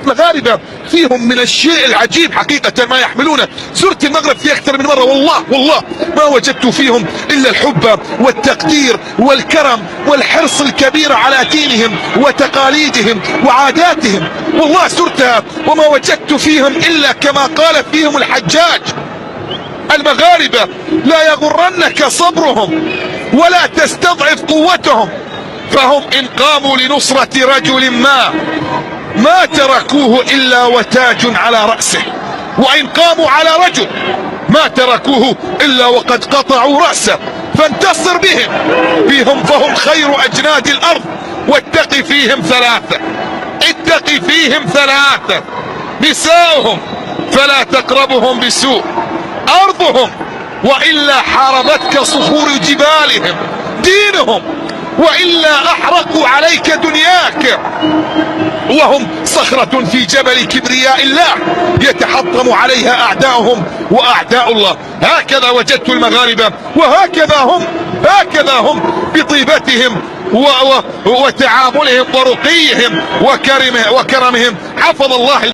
المغاربة فيهم من الشيء العجيب حقيقة ما يحملونه. زرت المغرب في أكثر من مرة، والله ما وجدت فيهم إلا الحب والتقدير والكرم والحرص الكبير على دينهم وتقاليدهم وعاداتهم. والله زرتها وما وجدت فيهم إلا كما قال فيهم الحجاج: المغاربة لا يغرنك صبرهم ولا تستضعف قوتهم، فهم إن قاموا لنصرة رجل ما تركوه إلا وتاج على رأسه، وإن قاموا على رجل ما تركوه إلا وقد قطعوا رأسه. فانتصر بهم فهم خير أجناد الأرض. واتق فيهم ثلاثة، اتق فيهم ثلاثة: نساؤهم فلا تقربهم بسوء، أرضهم وإلا حاربتك صخور جبالهم، دينهم وإلا أحرقوا عليك دنياك، وهم صخرة في جبل كبرياء الله يتحطم عليها أعداؤهم وأعداء الله. هكذا وجدت المغاربة، وهكذا هم بطيبتهم وتعاملهم ورقيهم وكرمهم. حفظ الله